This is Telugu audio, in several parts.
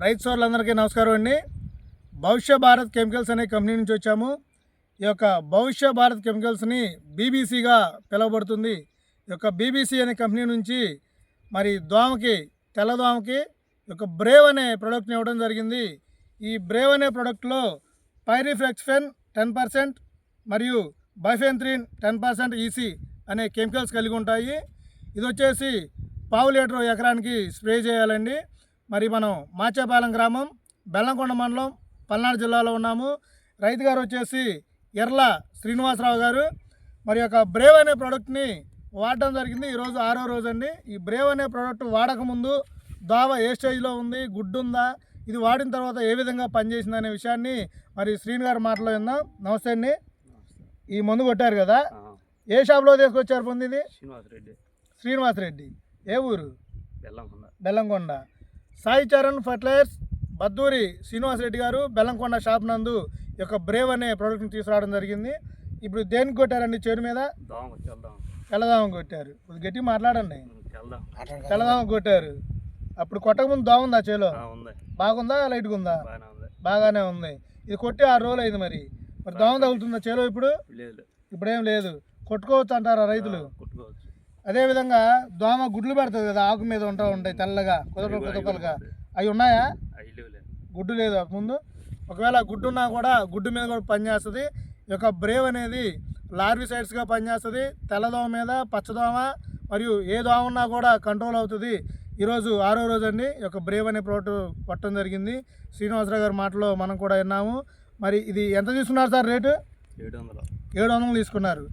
రైతు సోదరులందరికీ నమస్కారం అండి. భవిష్య భారత్ కెమికల్స్ అనే కంపెనీ నుంచి వచ్చాము. ఈ యొక్క భవిష్య భారత్ కెమికల్స్ని బీబీసీగా పిలువబడుతుంది. ఈ యొక్క బీబీసీ అనే కంపెనీ నుంచి మరి దోమకి, తెల్లదోమకి ఒక బ్రేవ్ అనే ప్రోడక్ట్ని ఇవ్వడం జరిగింది. ఈ బ్రేవ్ అనే ప్రోడక్ట్లో పైరిఫ్లెక్స్ఫెన్ 10% మరియు బైఫెన్థ్రిన్ 10% ఈసీ అనే కెమికల్స్ కలిగి ఉంటాయి. ఇది వచ్చేసి 1/2 లీటర్ ఎకరానికి స్ప్రే చేయాలండి. మరి మనం మాచేపాలెం గ్రామం, బెల్లంకొండ మండలం, పల్నాడు జిల్లాలో ఉన్నాము. రైతు గారు వచ్చేసి ఎర్ల శ్రీనివాసరావు గారు. మరి యొక్క బ్రేవ్ అనే ప్రోడక్ట్ని వాడడం జరిగింది. ఈరోజు 6వ రోజు అండి. ఈ బ్రేవ్ అనే ప్రోడక్ట్ వాడకముందు దోమ ఏ స్టేజ్లో ఉంది, గుడ్డు ఉందా, ఇది వాడిన తర్వాత ఏ విధంగా పనిచేసింది అనే విషయాన్ని మరి శ్రీని గారి మాటలో విందాం. నమస్తే అండి. ఈ మందు కొట్టారు కదా, ఏ షాప్లో తీసుకొచ్చారు పొంది? ఇది శ్రీనివాసరెడ్డి. ఏ ఊరు? బెల్లంకొండ. సాయి చరణ్ ఫర్టిలైజర్స్ బద్దూరి శ్రీనివాసరెడ్డి గారు బెల్లంకొండ షాప్ నందు ఈ యొక్క బ్రేవ్ అనే ప్రోడక్ట్ని తీసుకురావడం జరిగింది. ఇప్పుడు దేనికి కొట్టారండి? చెరు మీద తెల్లదామ కొట్టారు. గట్టి మాట్లాడండి. తెల్లదామ కొట్టారు. అప్పుడు కొట్టకముందు దోమ ఉందా చేలో? బాగుందా, లైట్గా ఉందా? బాగానే ఉంది. ఇది కొట్టి 6 రోజులు అయింది. మరి దోమ తగులుతుందా చేలో? ఇప్పుడేం లేదు. కొట్టుకోవచ్చు అంటారా రైతులు? అదేవిధంగా దోమ గుడ్లు పెడుతుంది కదా, ఆకు మీద ఉంటాయి తెల్లగా కుదపలుగా, అవి ఉన్నాయా? గుడ్డు లేదు ముందు. ఒకవేళ గుడ్డు ఉన్నా కూడా గుడ్డు మీద కూడా పనిచేస్తుంది. ఈ యొక్క బ్రేవ్ అనేది లార్విసైడ్స్గా పనిచేస్తుంది. తెల్లదోమ మీద, పచ్చదోమ మరియు ఏ దోమ ఉన్నా కూడా కంట్రోల్ అవుతుంది. ఈరోజు 6వ రోజు అండి. ఈ యొక్క బ్రేవ్ అనే ప్రోడక్ట్ పట్టడం జరిగింది. శ్రీనివాసరావు గారి మాటలో మనం కూడా విన్నాము. మరి ఇది ఎంత తీసుకున్నారు సార్ రేటు? 700 తీసుకున్నారు.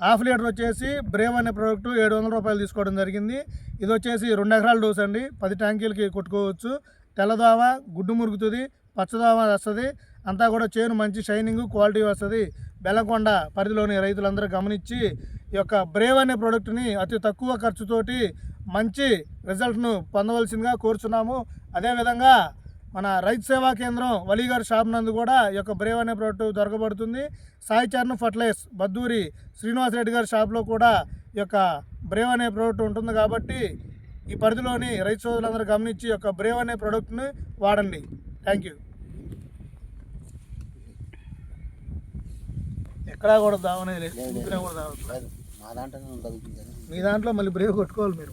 1/2 లీటర్ వచ్చేసి బ్రేవ్ అనే ప్రోడక్ట్ 700 రూపాయలు తీసుకోవడం జరిగింది. ఇది వచ్చేసి 2 ఎకరాల డోస్ అండి. 10 ట్యాంకీలకి కొట్టుకోవచ్చు. తెల్లదోమ గుడ్డు మురుగుతుంది, పచ్చదోమ వస్తుంది, అంతా కూడా చేను మంచి షైనింగ్ క్వాలిటీ వస్తుంది. బెల్లంకొండ పరిధిలోని రైతులందరూ గమనించి ఈ యొక్క బ్రేవ్ అనే ప్రోడక్ట్ని అతి తక్కువ ఖర్చుతోటి మంచి రిజల్ట్ను పొందవలసిందిగా కోరుచున్నాము. అదేవిధంగా మన రైతు సేవా కేంద్రం వలీగారి షాప్ నందు కూడా ఈ యొక్క బ్రేవ్ అనే ప్రోడక్ట్ దొరకబడుతుంది. సాయి చరణ్ ఫర్టిలైజర్స్ బద్దూరి శ్రీనివాసరెడ్డి గారి షాప్లో కూడా ఈ యొక్క బ్రేవ్ అనే ప్రోడక్ట్ ఉంటుంది. కాబట్టి ఈ పరిధిలోని రైతు సోదరులందరూ గమనించి ఈ యొక్క బ్రేవ్ అనే ప్రోడక్ట్ని వాడండి. Thank you. ఎక్కడా కూడా దావనే లేదు, కూడా దావట్లేదు. మీ దాంట్లో మళ్ళీ బ్రేవ్ కొట్టుకోవాలి మీరు.